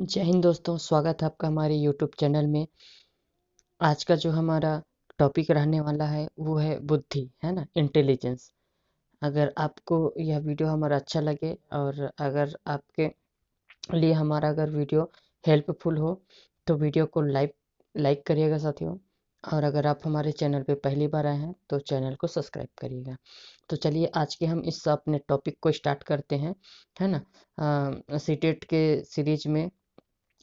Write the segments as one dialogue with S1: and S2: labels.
S1: जय हिंद दोस्तों, स्वागत है आपका हमारे यूट्यूब चैनल में। आज का जो हमारा टॉपिक रहने वाला है वो है बुद्धि, है ना, इंटेलिजेंस। अगर आपको यह वीडियो हमारा अच्छा लगे और अगर आपके लिए हमारा अगर वीडियो हेल्पफुल हो तो वीडियो को लाइक करिएगा साथियों। और अगर आप हमारे चैनल पे पहली बार आए हैं तो चैनल को सब्सक्राइब करिएगा। तो चलिए आज के हम इस अपने टॉपिक को स्टार्ट करते हैं, है ना। सीटेट के सीरीज में,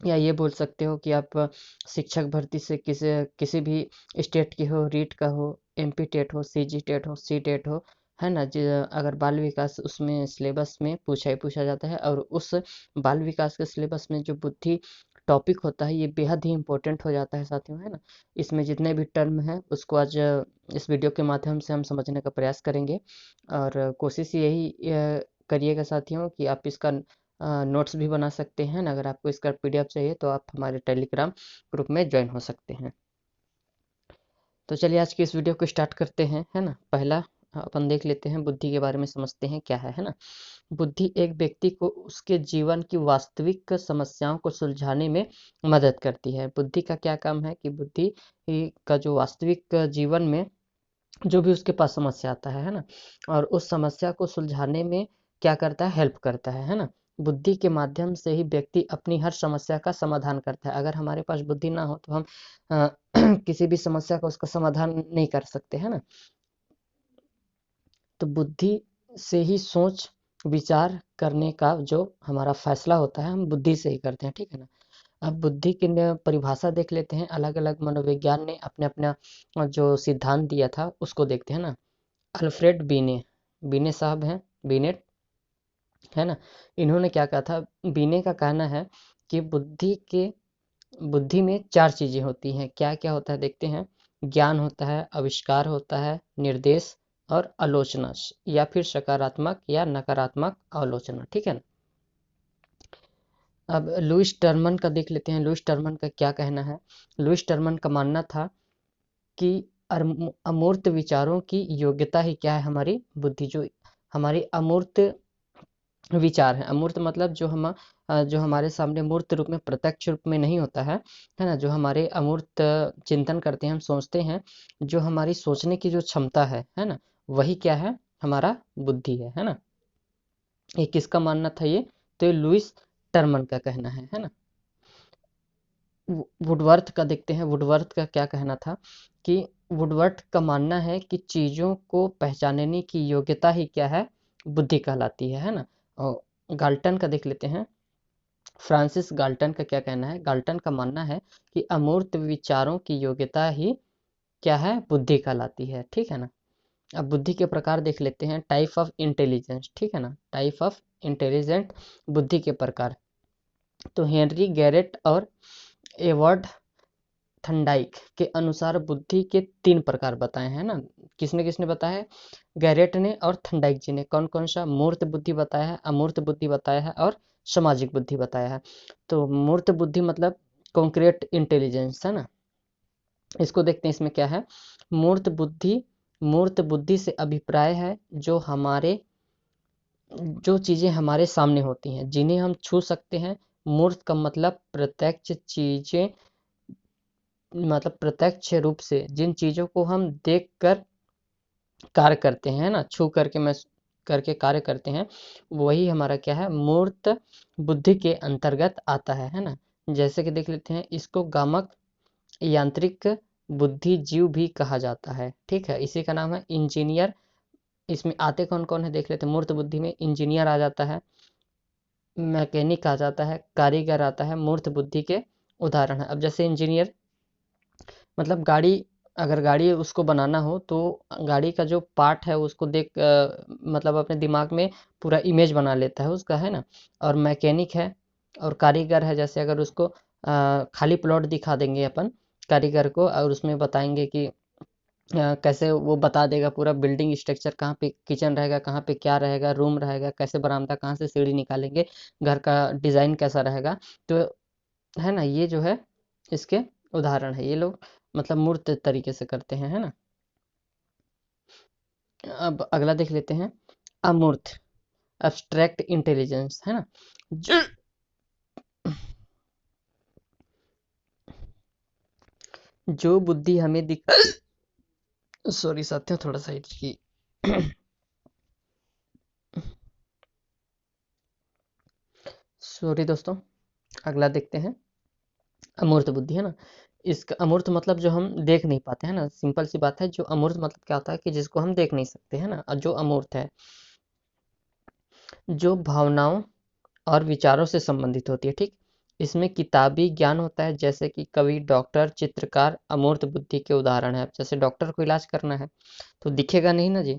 S1: या ये बोल सकते हो कि आप शिक्षक भर्ती से किसी किसी भी स्टेट की हो, रीट का हो, एमपी टेट हो, सीजी टेट हो, सी टेट हो, है ना। अगर बाल विकास उसमें सिलेबस में पूछा जाता है, और उस बाल विकास के सिलेबस में जो बुद्धि टॉपिक होता है ये बेहद ही इम्पोर्टेंट हो जाता है साथियों, है ना। इसमें जितने भी टर्म हैं उसको आज इस वीडियो के माध्यम से हम समझने का प्रयास करेंगे। और कोशिश यही करिएगा साथियों कि आप इसका नोट्स भी बना सकते हैं ना। अगर आपको इसका पीडीएफ चाहिए तो आप हमारे टेलीग्राम ग्रुप में ज्वाइन हो सकते हैं। तो चलिए आज की इस वीडियो को स्टार्ट करते हैं, है ना। पहला अपन देख लेते हैं, बुद्धि के बारे में समझते हैं क्या है ना। बुद्धि एक व्यक्ति को उसके जीवन की वास्तविक समस्याओं को सुलझाने में मदद करती है। बुद्धि का क्या काम है कि बुद्धि का जो वास्तविक जीवन में जो भी उसके पास समस्या आता है ना, और उस समस्या को सुलझाने में क्या करता है, हेल्प करता है ना। बुद्धि के माध्यम से ही व्यक्ति अपनी हर समस्या का समाधान करता है। अगर हमारे पास बुद्धि ना हो तो हम अ, किसी भी समस्या का उसका समाधान नहीं कर सकते, है ना। तो बुद्धि से ही सोच विचार करने का जो हमारा फैसला होता है हम बुद्धि से ही करते हैं, ठीक है ना। अब बुद्धि की परिभाषा देख लेते हैं। अलग अलग मनोविज्ञान ने अपने अपना जो सिद्धांत दिया था उसको देखते हैं ना। अल्फ्रेड बीने, बीने साहब हैं, बीनेट, है ना। इन्होंने क्या कहा था, बीने का कहना है कि बुद्धि में चार चीजें होती हैं। क्या क्या होता है देखते हैं। ज्ञान होता है, आविष्कार होता है, निर्देश और आलोचना, या फिर सकारात्मक या नकारात्मक आलोचना, ठीक है ना। अब लुइस टर्मन का देख लेते हैं। लुइस टर्मन का क्या कहना है। लुइस टर्मन का मानना था कि अमूर्त विचारों की योग्यता ही क्या है, हमारी बुद्धि। जो हमारी अमूर्त विचार है, अमूर्त मतलब जो हमारे सामने मूर्त रूप में, प्रत्यक्ष रूप में नहीं होता है ना। जो हमारे अमूर्त चिंतन करते हैं, हम सोचते हैं, जो हमारी सोचने की जो क्षमता है ना, वही क्या है, हमारा बुद्धि है ना। ये किसका मानना था ये, तो ये लुइस टर्मन का कहना है ना। वुडवर्थ का देखते हैं। वुडवर्थ का क्या कहना था कि वुडवर्थ का मानना है कि चीजों को पहचानने की योग्यता ही क्या है, बुद्धि कहलाती है ना। और गाल्टन का देख लेते हैं। फ्रांसिस गाल्टन का क्या कहना है। गाल्टन का मानना है कि अमूर्त विचारों की योग्यता ही क्या है, बुद्धि कहलाती है, ठीक है ना। अब बुद्धि के प्रकार देख लेते हैं। टाइप ऑफ इंटेलिजेंस, ठीक है ना, टाइप ऑफ इंटेलिजेंट बुद्धि के प्रकार। तो हेनरी गैरेट और एवर्ड थंडाइक के अनुसार बुद्धि के तीन प्रकार बताए हैं ना। किसने किसने बताया है, गैरेट ने और थंडाइक जी ने। कौन कौन सा, मूर्त बुद्धि बताया है, अमूर्त बुद्धि बताया है और सामाजिक बुद्धि बताया है। तो मूर्त बुद्धि मतलब कॉन्क्रीट इंटेलिजेंस, है ना। इसको देखते हैं, इसमें क्या है। मूर्त बुद्धि से अभिप्राय है जो चीजें हमारे सामने होती हैं, जिन्हें हम छू सकते हैं। मूर्त का मतलब प्रत्यक्ष चीजें, मतलब प्रत्यक्ष रूप से जिन चीजों को हम देख कर कार्य करते हैं ना, छू करके मैं करके कार्य करते हैं, वही हमारा क्या है, मूर्त बुद्धि के अंतर्गत आता है ना। जैसे कि देख लेते हैं, इसको गामक यांत्रिक बुद्धि जीव भी कहा जाता है, ठीक है। इसी का नाम है इंजीनियर। इसमें आते कौन कौन है देख लेते हैं। मूर्त बुद्धि में इंजीनियर आ जाता है, मैकेनिक आ जाता है, कारीगर आता है, मूर्त बुद्धि के उदाहरण है। अब जैसे इंजीनियर मतलब गाड़ी, अगर गाड़ी उसको बनाना हो तो गाड़ी का जो पार्ट है उसको मतलब अपने दिमाग में पूरा इमेज बना लेता है उसका, है ना। और मैकेनिक है और कारीगर है, जैसे अगर उसको खाली प्लॉट दिखा देंगे अपन कारीगर को, और उसमें बताएंगे कि कैसे वो बता देगा पूरा बिल्डिंग स्ट्रक्चर, कहाँ पे किचन रहेगा, कहाँ पे क्या रहेगा, रूम रहेगा, कैसे बरामदा, कहाँ से सीढ़ी निकालेंगे, घर का डिज़ाइन कैसा रहेगा। तो है ना, ये जो है इसके उदाहरण है। ये लोग मतलब मूर्त तरीके से करते हैं, है ना। अब अगला देख लेते हैं, अमूर्त, एब्स्ट्रैक्ट इंटेलिजेंस, है ना। जो जो बुद्धि हमें दिख सॉरी साथियों, थोड़ा सा की सॉरी दोस्तों। अगला देखते हैं, अमूर्त बुद्धि, है ना। इसका अमूर्त मतलब जो हम देख नहीं पाते, है ना। सिंपल सी बात है, जो अमूर्त मतलब क्या होता है कि जिसको हम देख नहीं सकते, है ना। और जो अमूर्त है, जो भावनाओं और विचारों से संबंधित होती है, ठीक। इसमें किताबी ज्ञान होता है, जैसे कि कवि, डॉक्टर, चित्रकार अमूर्त बुद्धि के उदाहरण है। जैसे डॉक्टर को इलाज करना है तो दिखेगा नहीं ना जी,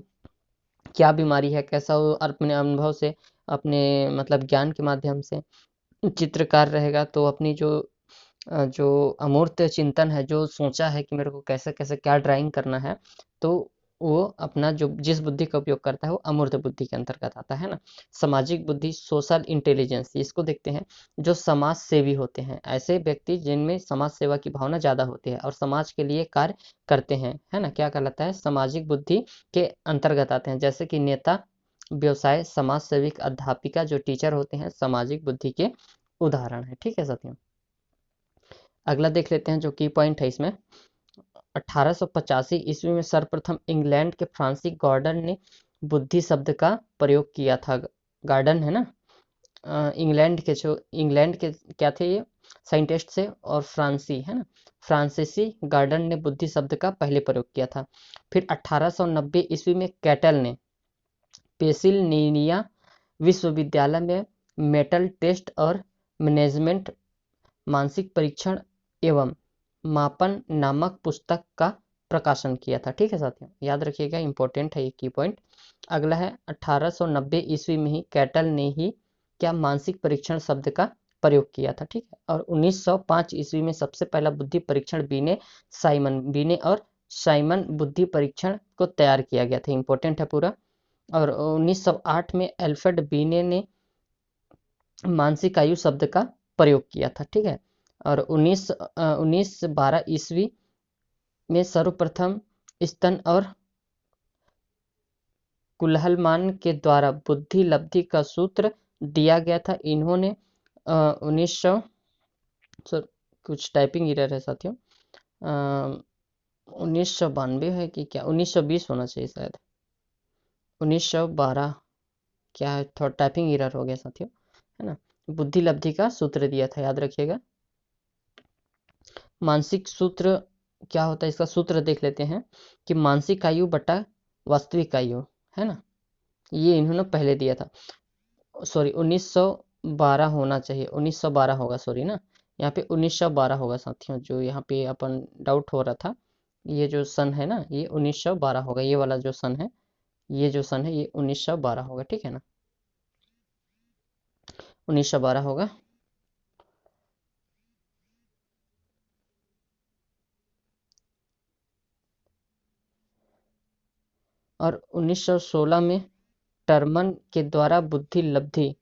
S1: क्या बीमारी है, कैसा वो अपने अनुभव से, अपने मतलब ज्ञान के माध्यम से। चित्रकार रहेगा तो अपनी जो अमूर्त चिंतन है, जो सोचा है कि मेरे को कैसे कैसे क्या ड्राइंग करना है, तो वो अपना जो जिस बुद्धि का उपयोग करता है वो अमूर्त बुद्धि के अंतर्गत आता है ना। सामाजिक बुद्धि, सोशल इंटेलिजेंस, इसको देखते हैं। जो समाज सेवी होते हैं, ऐसे व्यक्ति जिनमें समाज सेवा की भावना ज़्यादा होती है और समाज के लिए कार्य करते हैं, है ना, क्या कहलाता है, सामाजिक बुद्धि के अंतर्गत आते हैं। जैसे कि नेता, व्यवसाय, समाज सेविक, अध्यापिका, जो टीचर होते हैं, सामाजिक बुद्धि के उदाहरण है। ठीक है साथियों, अगला देख लेते हैं जो की पॉइंट है इसमें। 1885 ईस्वी में सर्वप्रथम इंग्लैंड के फ्रांसिस गॉर्डन ने बुद्धि शब्द का प्रयोग किया था। गार्डन है ना, इंग्लैंड के क्या थे ये, साइंटिस्ट से, और फ्रांसी, है ना, फ्रांसीसी गार्डन ने बुद्धि शब्द का पहले प्रयोग किया था। फिर 1890 ईस्वी में कैटल ने पेंसिल्वेनिया विश्वविद्यालय में मेटल टेस्ट और मैनेजमेंट, मानसिक परीक्षण एवं मापन नामक पुस्तक का प्रकाशन किया था। ठीक है साथियों, याद रखिएगा, इंपॉर्टेंट है ये की पॉइंट। अगला है 1890 ईस्वी में ही कैटल ने ही क्या मानसिक परीक्षण शब्द का प्रयोग किया था। ठीक है, और 1905 ईस्वी में सबसे पहला बुद्धि परीक्षण बीने और साइमन बुद्धि परीक्षण को तैयार किया गया था। इंपॉर्टेंट है पूरा। और 1908 में अल्फ्रेड बीने ने मानसिक आयु शब्द का प्रयोग किया था। ठीक है, और 1912 ईस्वी में सर्वप्रथम स्तन और कुल्हलमान के द्वारा बुद्धि लब्धि का सूत्र दिया गया था। इन्होंने 1900 कुछ टाइपिंग एरर है साथियों, 1992 है कि क्या, 1920 होना चाहिए शायद, 1912 क्या है, थोड़ा टाइपिंग एरर हो गया साथियों, है ना। बुद्धि लब्धि का सूत्र दिया था, याद रखिएगा। मानसिक सूत्र क्या होता है, इसका सूत्र देख लेते हैं कि मानसिक आयु बटा वास्तविक आयु, है ना, ये इन्होंने पहले दिया था। सॉरी, 1912 होना चाहिए, 1912 होगा, सॉरी ना, यहाँ पे 1912 होगा साथियों, जो यहाँ पे अपन डाउट हो रहा था। ये जो सन है ना, ये 1912 होगा, ये वाला जो सन है, ये जो सन है, ये 1912 होगा। ठीक है ना, 1912 होगा। और 1916 में टर्मन के द्वारा बुद्धि लब्धि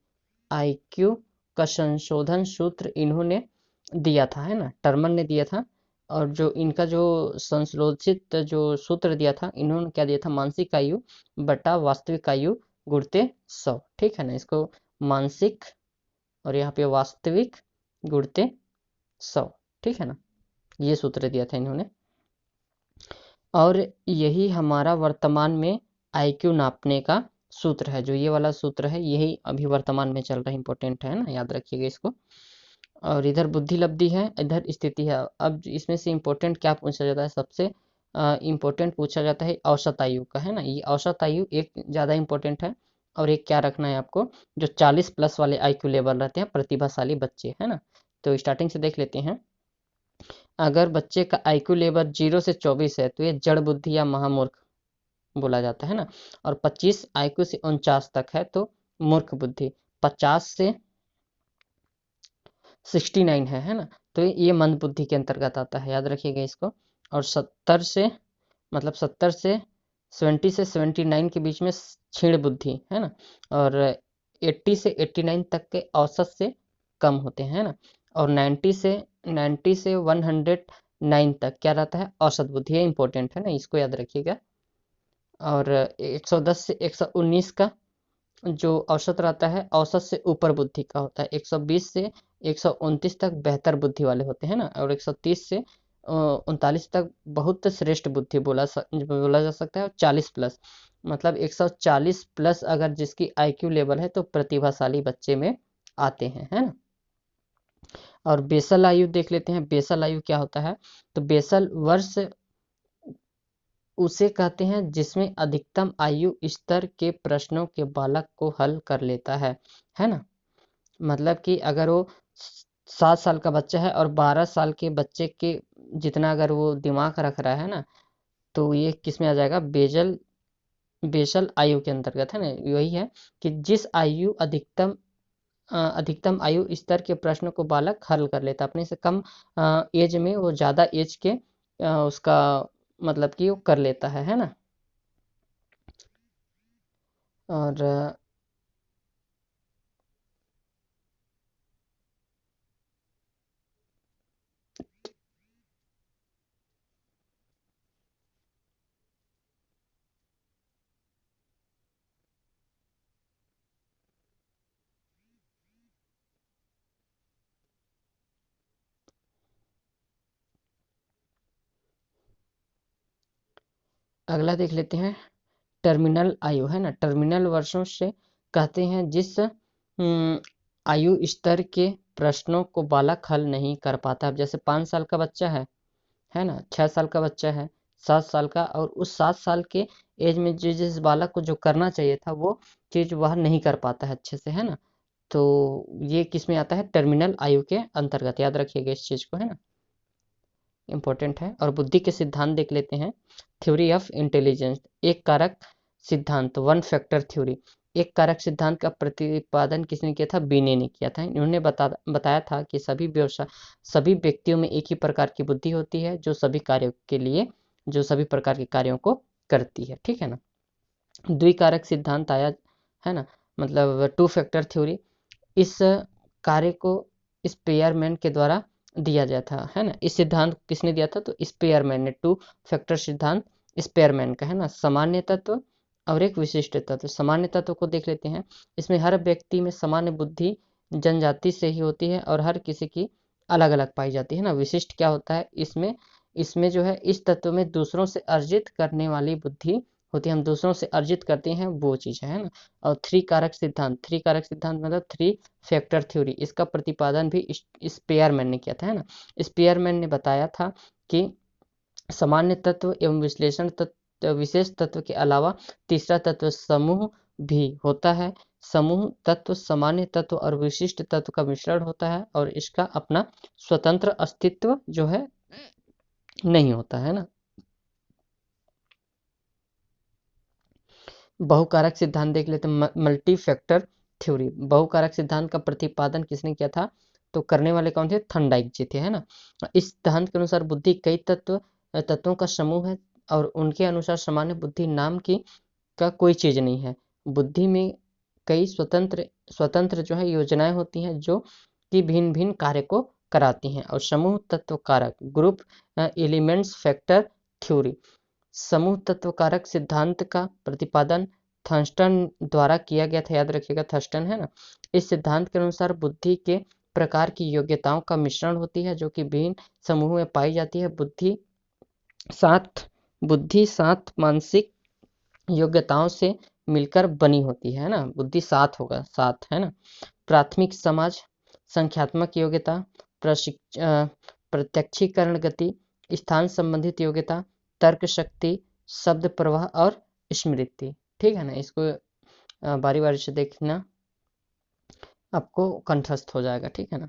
S1: आईक्यू का संशोधन सूत्र इन्होंने दिया था, है ना, टर्मन ने दिया था। और जो इनका जो संशोधित जो सूत्र दिया था, इन्होंने क्या दिया था, मानसिक आयु बटा वास्तविक आयु गुणते 100। ठीक है ना, इसको मानसिक और यहाँ पे वास्तविक गुणते 100। ठीक है ना, ये सूत्र दिया था इन्होंने। और यही हमारा वर्तमान में आईक्यू नापने का सूत्र है। जो ये वाला सूत्र है, यही अभी वर्तमान में चल रहा है, इंपॉर्टेंट है ना, याद रखिएगा इसको। और इधर बुद्धि लब्धि है, इधर स्थिति है। अब इसमें से इंपॉर्टेंट क्या पूछा जाता है, सबसे इंपॉर्टेंट पूछा जाता है औसत आयु का, है ना। ये औसत आयु एक ज़्यादा इंपॉर्टेंट है। और एक क्या रखना है आपको, जो 40 प्लस वाले आईक्यू लेवल रहते हैं, प्रतिभाशाली बच्चे, है ना। तो स्टार्टिंग से देख लेते हैं। अगर बच्चे का आईक्यू लेवल 0 से 24 है तो ये जड़ बुद्धि या महामूर्ख बोला जाता है ना। और 25 आईक्यू से 49 तक है तो मूर्ख बुद्धि। 50 से 69 है ना, तो ये मंद बुद्धि के अंतर्गत आता है, याद रखिएगा इसको। और 70 से मतलब 70 से 70 से 79 के बीच में क्षीण बुद्धि, है ना। और 80 से 89 तक के औसत से कम होते हैं, है ना। और 90 से 109 तक क्या रहता है, औसत बुद्धि। ये इंपॉर्टेंट है ना, इसको याद रखिएगा। और 110 से 119 का जो औसत रहता है, औसत से ऊपर बुद्धि का होता है। 120 से 129 तक बेहतर बुद्धि वाले होते हैं ना। और 130 से 39 तक बहुत श्रेष्ठ बुद्धि बोला जा सकता है। और 40 प्लस मतलब 140 प्लस अगर जिसकी आईक्यू लेवल है तो प्रतिभाशाली बच्चे में आते हैं, है ना। और बेसल आयु देख लेते हैं। बेसल आयु क्या होता है? तो बेसल वर्ष उसे कहते हैं जिसमें अधिकतम आयु स्तर के प्रश्नों के बालक को हल कर लेता है ना। मतलब कि अगर वो 7 साल का बच्चा है और 12 साल के बच्चे के जितना अगर वो दिमाग रख रहा है ना, तो ये किस में आ जाएगा? बेसल आयु के अंतर्गत, है ना। यही है कि जिस आयु अधिकतम आयु स्तर के प्रश्न को बालक हल कर लेता, अपने से कम एज में वो ज़्यादा एज के उसका मतलब कि वो कर लेता है ना। और अगला देख लेते हैं टर्मिनल आयु, है ना। टर्मिनल वर्षों से कहते हैं जिस आयु स्तर के प्रश्नों को बालक हल नहीं कर पाता। अब जैसे 5 साल का बच्चा है ना, 6 साल का बच्चा है, 7 साल का, और उस 7 साल के एज में जिस बालक को जो करना चाहिए था वो चीज़ वह नहीं कर पाता है अच्छे से, है ना। तो ये किस में आता है? टर्मिनल आयु के अंतर्गत, याद रखिएगा इस चीज़ को, है ना, इंपॉर्टेंट है। और बुद्धि के सिद्धांत देख लेते हैं। थ्योरी ऑफ इंटेलिजेंस, एक कारक सिद्धांत, वन फैक्टर थ्योरी। एक कारक सिद्धांत का प्रतिपादन किसने किया था? बीने ने किया था। इन्होंने बताया था कि सभी व्यक्तियों में एक ही प्रकार की बुद्धि होती है जो सभी कार्यों के लिए जो सभी प्रकार के कार्यों को करती है, ठीक है ना। द्विकारक सिद्धांत आया, है ना, मतलब टू फैक्टर थ्योरी। इस कार्य को स्पेयरमैन के द्वारा दिया गया था, है ना। इस सिद्धांत को किसने दिया था? तो स्पेयरमैन ने। टू फैक्टर सिद्धांत स्पेयरमैन का, है ना। सामान्य तत्व और एक विशिष्ट तत्व। सामान्य तत्व को देख लेते हैं। इसमें हर व्यक्ति में सामान्य बुद्धि जनजाति से ही होती है और हर किसी की अलग अलग पाई जाती है ना। विशिष्ट क्या होता है? इसमें इसमें जो है इस तत्व में दूसरों से अर्जित करने वाली बुद्धि होती है। हम दूसरों से अर्जित करते हैं वो चीज़ है ना। और थ्री कारक सिद्धांत मतलब थ्री फैक्टर थ्योरी, इसका प्रतिपादन भी स्पेयरमैन ने किया था, है ना। स्पेयरमैन ने बताया था कि सामान्य तत्व एवं विश्लेषण तत्व विशेष तत्व के अलावा तीसरा तत्व समूह भी होता है। समूह तत्व सामान्य तत्व और विशिष्ट तत्व का मिश्रण होता है और इसका अपना स्वतंत्र अस्तित्व जो है नहीं होता, है ना। बहुकारक सिद्धांत देख लेते हैं। मल्टी फैक्टर थ्योरी, बहुकारक सिद्धांत का प्रतिपादन किसने किया था? तो करने वाले कौन थे? थर्नडाइक जी थे, है ना। इस सिद्धांत के अनुसार बुद्धि कई तत्वों का समूह है और उनके अनुसार सामान्य बुद्धि नाम की का कोई चीज नहीं है। बुद्धि में कई स्वतंत्र स्वतंत्र जो है योजनाएं होती हैं जो कि भिन्न भिन्न कार्य को कराती हैं। और समूह तत्व कारक ग्रुप एलिमेंट्स फैक्टर थ्योरी, समूह तत्व कारक सिद्धांत का प्रतिपादन थर्स्टन द्वारा किया गया था, याद रखिएगा थर्स्टन, है ना। इस सिद्धांत के अनुसार बुद्धि के प्रकार की योग्यताओं का मिश्रण होती है जो कि विभिन्न समूह में पाई जाती है। बुद्धि सात मानसिक योग्यताओं से मिलकर बनी होती है ना। बुद्धि सात होगा, सात, है ना। प्राथमिक समाज, संख्यात्मक योग्यता, प्रत्यक्षीकरण गति, स्थान संबंधित योग्यता, तर्क शक्ति, शब्द प्रवाह और स्मृति, ठीक है ना। इसको बारी बारी से देखना, आपको कंठस्थ हो जाएगा, ठीक है ना।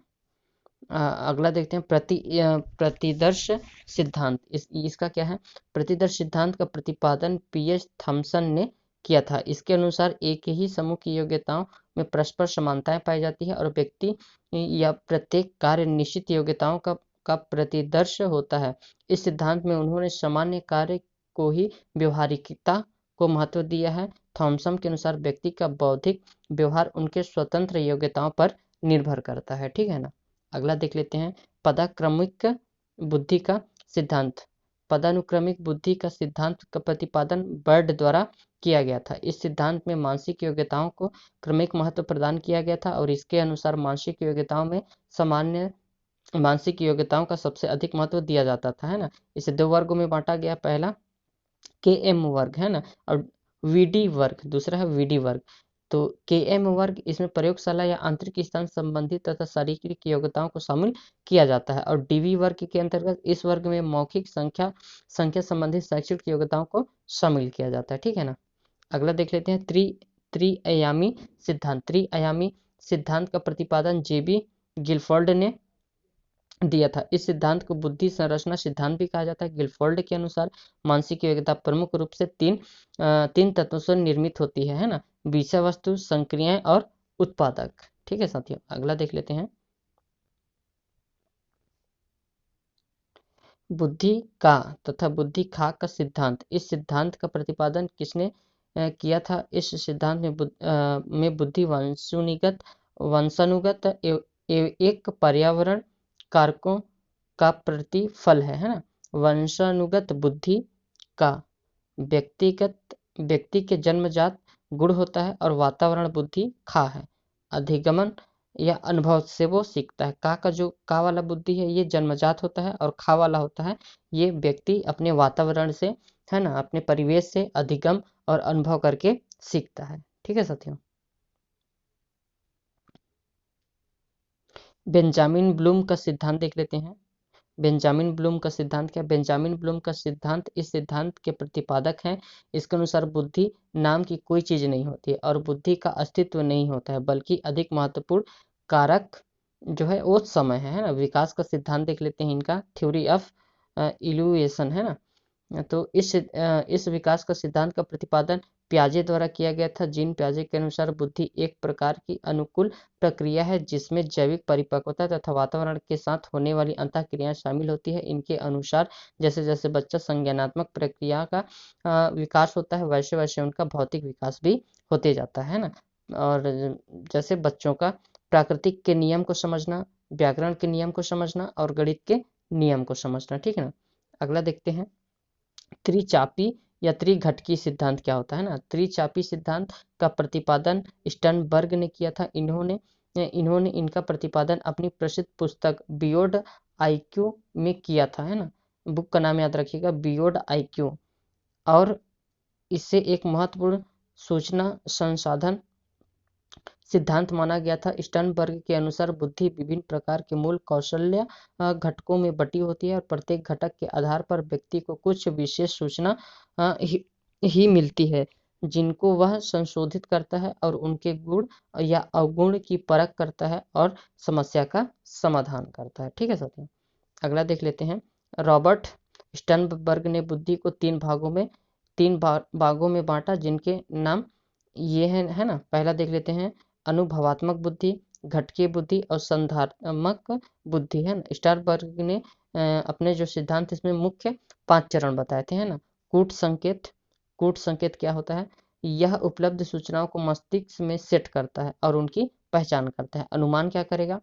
S1: अगला देखते हैं प्रतिदर्श सिद्धांत। इसका क्या है? प्रतिदर्श सिद्धांत का प्रतिपादन पीएच थॉमसन ने किया था। इसके अनुसार एक ही समूह की योग्यताओं में परस्पर समानताएं पाई जाती है और व्यक्ति या प्रत्येक कार्य निश्चित योग्यताओं का प्रतिदर्श होता है। इस सिद्धांत में उन्होंने सामान्य कार्य को ही व्यवहारिकता को महत्व दिया है। थॉमसन के अनुसार व्यक्ति का बौद्धिक व्यवहार उनके स्वतंत्र योग्यताओं पर निर्भर करता है, ठीक है ना। अगला देख लेते हैं पदाक्रमिक बुद्धि का सिद्धांत। पदानुक्रमिक बुद्धि का सिद्धांत का प्रतिपादन बर्ड द्वारा किया गया था। इस सिद्धांत में मानसिक योग्यताओं को क्रमिक महत्व प्रदान किया गया था और इसके अनुसार मानसिक योग्यताओं में सामान्य मानसिक योग्यताओं का सबसे अधिक महत्व दिया जाता था, है ना। इसे दो वर्गों में बांटा गया, पहला के एम वर्ग, है ना, और वीडी वर्ग, दूसरा है वीडी वर्ग। तो के एम वर्ग, इसमें प्रयोगशाला या आंतरिक स्थान संबंधी तथा शारीरिक योग्यताओं को शामिल किया जाता है। और डीवी वर्ग के अंतर्गत इस वर्ग में मौखिक संख्या संख्या संबंधी शैक्षिक योग्यताओं को शामिल किया जाता है, ठीक है ना। अगला देख लेते हैं त्रिआयामी सिद्धांत। त्रिआयामी सिद्धांत का प्रतिपादन जेबी गिलफोर्ड ने दिया था। इस सिद्धांत को बुद्धि संरचना सिद्धांत भी कहा जाता है। गिलफोर्ड के अनुसार मानसिक योग्यता प्रमुख रूप से तीन तत्वों से निर्मित होती है ना, विषय वस्तु, संक्रियाएं और उत्पादक, ठीक है साथियों। अगला देख लेते हैं बुद्धि का तथा बुद्धि खा का सिद्धांत। इस सिद्धांत का प्रतिपादन किसने किया था? इस सिद्धांत में बुद्धि वंशानुगत एक पर्यावरण कारकों का प्रतिफल है ना। वंशानुगत बुद्धि का व्यक्ति के जन्मजात गुण होता है और वातावरण बुद्धि खा है। अधिगमन या अनुभव से वो सीखता है। का जो का वाला बुद्धि है ये जन्मजात होता है, और खा वाला होता है ये व्यक्ति अपने वातावरण से, है ना, अपने परिवेश से अधिगम और अनुभव करके सीखता है, ठीक है साथियों। बेंजामिन ब्लूम का सिद्धांत देख लेते हैं। बेंजामिन ब्लूम का सिद्धांत क्या? बेंजामिन ब्लूम का सिद्धांत इस सिद्धांत के प्रतिपादक हैं। इसके अनुसार बुद्धि नाम की कोई चीज नहीं होती है और बुद्धि का अस्तित्व नहीं होता है, बल्कि अधिक महत्वपूर्ण कारक जो है वो समय है ना। विकास का सिद्धांत देख लेते हैं इनका, थ्योरी ऑफ इल्यूएशन, है ना। तो इस विकास का सिद्धांत का प्रतिपादन प्याजे द्वारा किया गया था। जीन प्याजे के अनुसार बुद्धि एक प्रकार की अनुकूल प्रक्रिया है जिसमें जैविक परिपक्वता तथा वातावरण के साथ होने वाली अंतःक्रियाएं शामिल होती है। इनके अनुसार जैसे जैसे बच्चा संज्ञानात्मक प्रक्रिया का विकास होता है, वैसे वैसे उनका भौतिक विकास भी होते जाता है ना। और जैसे बच्चों का प्राकृतिक के नियम को समझना, व्याकरण के नियम को समझना और गणित के नियम को समझना, ठीक है ना। अगला देखते हैं त्रिचापी या त्रिघटकी सिद्धांत क्या होता है ना। त्रिचापी सिद्धांत का प्रतिपादन स्टर्नबर्ग ने किया था। इन्होंने इनका प्रतिपादन अपनी प्रसिद्ध पुस्तक बियॉन्ड आईक्यू में किया था, है ना। बुक का नाम याद रखिएगा, बियॉन्ड आईक्यू। और इससे एक महत्वपूर्ण सूचना संसाधन सिद्धांत माना गया था। स्टर्नबर्ग के अनुसार बुद्धि विभिन्न प्रकार के मूल कौशल्य घटकों में बटी होती है और प्रत्येक घटक के आधार पर व्यक्ति को कुछ विशेष सूचना ही मिलती है जिनको वह संशोधित करता है और उनके गुण या अवगुण की परख करता है और समस्या का समाधान करता है, ठीक है साथियों। अगला देख लेते हैं। रॉबर्ट स्टर्नबर्ग ने बुद्धि को तीन भागों में बांटा जिनके नाम ये है ना। पहला देख लेते हैं अनुभवात्मक बुद्धि, घटकीय बुद्धि और संधारणात्मक बुद्धि, है ना। स्टर्नबर्ग ने अपने जो सिद्धांत इसमें मुख्य 5 चरण बताए थे, है ना। कूट संकेत क्या होता है? यह उपलब्ध सूचनाओं को मस्तिष्क में सेट करता है और उनकी पहचान करता है। अनुमान क्या करेगा?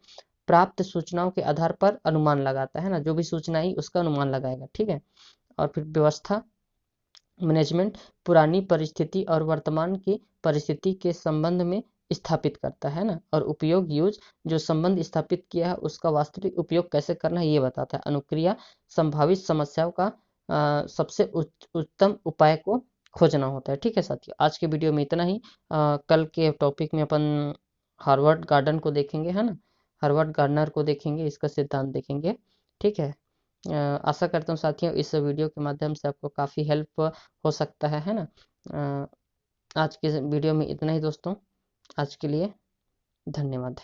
S1: प्राप्त सूचनाओं के आधार पर अनुमान लगाता है ना, जो भी सूचना आई उसका अनुमान लगाएगा, ठीक है। और फिर व्यवस्था मैनेजमेंट, पुरानी परिस्थिति और वर्तमान की परिस्थिति के संबंध में स्थापित करता है ना। और उपयोग जो संबंध स्थापित किया है उसका वास्तविक उपयोग कैसे करना है ये बताता है। अनुक्रिया, संभावित समस्याओं का सबसे उत्तम उपाय को खोजना होता है, ठीक है साथियों। आज के वीडियो में इतना ही। कल के टॉपिक में अपन हार्वर्ड गार्डन को देखेंगे, है ना। हार्वर्ड गार्डनर को देखेंगे, इसका सिद्धांत देखेंगे, ठीक है। आशा करता हूँ साथियों इस वीडियो के माध्यम से आपको काफ़ी हेल्प हो सकता है ना। आज के वीडियो में इतना ही दोस्तों। आज के लिए धन्यवाद।